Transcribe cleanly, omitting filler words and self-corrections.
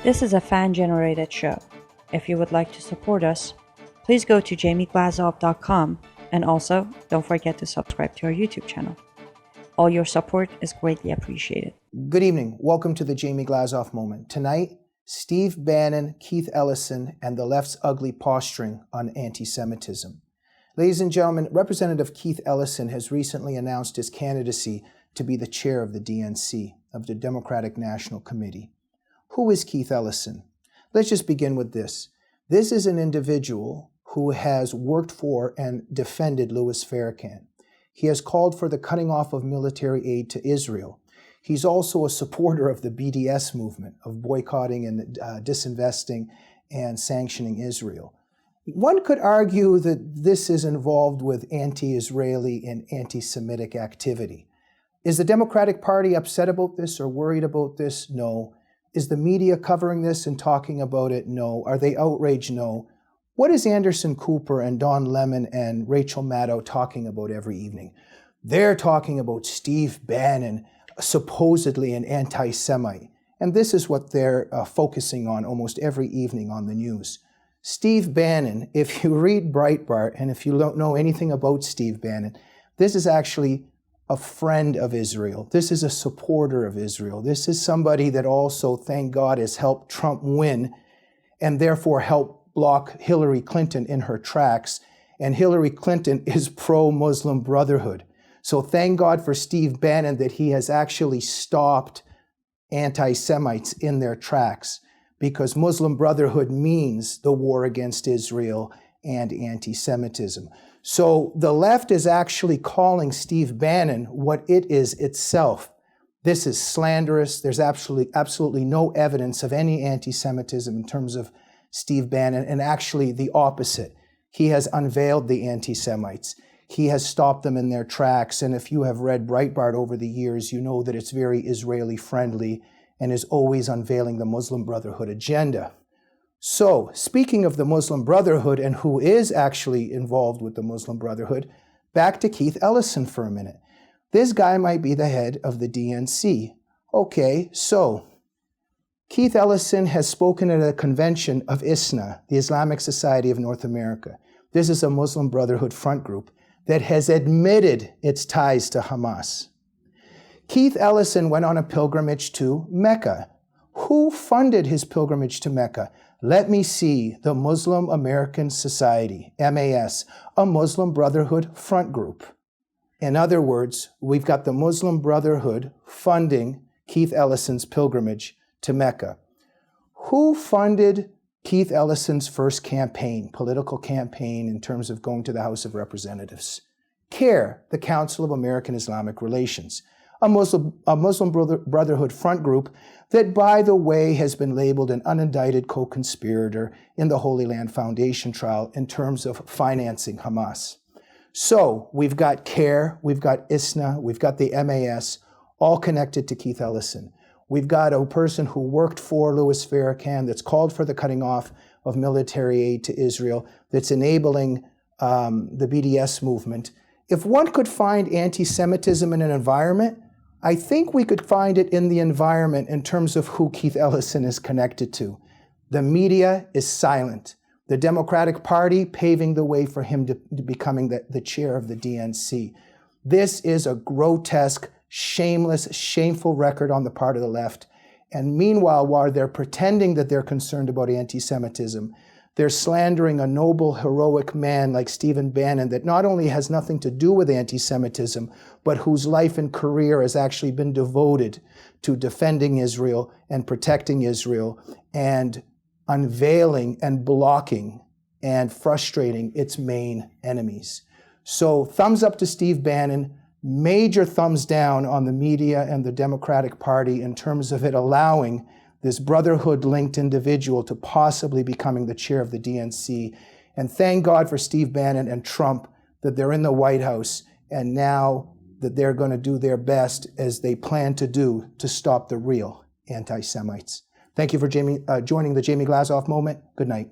This is a fan-generated show. If you would like to support us, please go to jamieglazov.com, and also don't forget to subscribe to our YouTube channel. All your support is greatly appreciated. Good evening. Welcome to the Jamie Glazov Moment. Tonight, Steve Bannon, Keith Ellison, and the left's ugly posturing on anti-Semitism. Ladies and gentlemen, Representative Keith Ellison has recently announced his candidacy to be the chair of the DNC, of the Democratic National Committee. Who is Keith Ellison? Let's just begin with this. This is an individual who has worked for and defended Louis Farrakhan. He has called for the cutting off of military aid to Israel. He's also a supporter of the BDS movement, of boycotting and disinvesting and sanctioning Israel. One could argue that this is involved with anti-Israeli and anti-Semitic activity. Is the Democratic Party upset about this or worried about this? No. Is the media covering this and talking about it? No. Are they outraged? No. What is Anderson Cooper and Don Lemon and Rachel Maddow talking about every evening? They're talking about Steve Bannon, supposedly an anti-Semite. And this is what they're focusing on almost every evening on the news. Steve Bannon, if you read Breitbart, and if you don't know anything about Steve Bannon, this is actually a friend of Israel. This is a supporter of Israel. This is somebody that also, thank God, has helped Trump win and therefore helped block Hillary Clinton in her tracks. And Hillary Clinton is pro-Muslim Brotherhood. So thank God for Steve Bannon that he has actually stopped anti-Semites in their tracks, because Muslim Brotherhood means the war against Israel and anti-Semitism. So the left is actually calling Steve Bannon what it is itself. This is slanderous. There's absolutely no evidence of any anti-Semitism in terms of Steve Bannon, and actually the opposite. He has unveiled the anti-Semites. He has stopped them in their tracks. And if you have read Breitbart over the years, you know that it's very Israeli friendly and is always unveiling the Muslim Brotherhood agenda. So, speaking of the Muslim Brotherhood and who is actually involved with the Muslim Brotherhood, back to Keith Ellison for a minute. This guy might be the head of the DNC. Okay, so Keith Ellison has spoken at a convention of ISNA, the Islamic Society of North America. This is a Muslim Brotherhood front group that has admitted its ties to Hamas. Keith Ellison went on a pilgrimage to Mecca. Who funded his pilgrimage to Mecca? Let me see. The Muslim American Society, MAS, a Muslim Brotherhood front group. In other words, we've got the Muslim Brotherhood funding Keith Ellison's pilgrimage to Mecca. Who funded Keith Ellison's first campaign, political campaign, in terms of going to the House of Representatives? CARE, the Council of American Islamic Relations, a Muslim Brotherhood front group that, by the way, has been labeled an unindicted co-conspirator in the Holy Land Foundation trial in terms of financing Hamas. So we've got CARE, we've got ISNA, we've got the MAS, all connected to Keith Ellison. We've got a person who worked for Louis Farrakhan that's called for the cutting off of military aid to Israel, that's enabling the BDS movement. If one could find anti-Semitism in an environment, I think we could find it in the environment in terms of who Keith Ellison is connected to. The media is silent. The Democratic Party paving the way for him to becoming the chair of the DNC. This is a grotesque, shameless, shameful record on the part of the left. And meanwhile, while they're pretending that they're concerned about anti-Semitism, they're slandering a noble, heroic man like Stephen Bannon that not only has nothing to do with anti-Semitism, but whose life and career has actually been devoted to defending Israel and protecting Israel and unveiling and blocking and frustrating its main enemies. So thumbs up to Steve Bannon. Major thumbs down on the media and the Democratic Party in terms of it allowing this Brotherhood-linked individual to possibly becoming the chair of the DNC. And thank God for Steve Bannon and Trump that they're in the White House, and now that they're going to do their best, as they plan to do, to stop the real anti-Semites. Thank you for joining the Jamie Glazov Moment. Good night.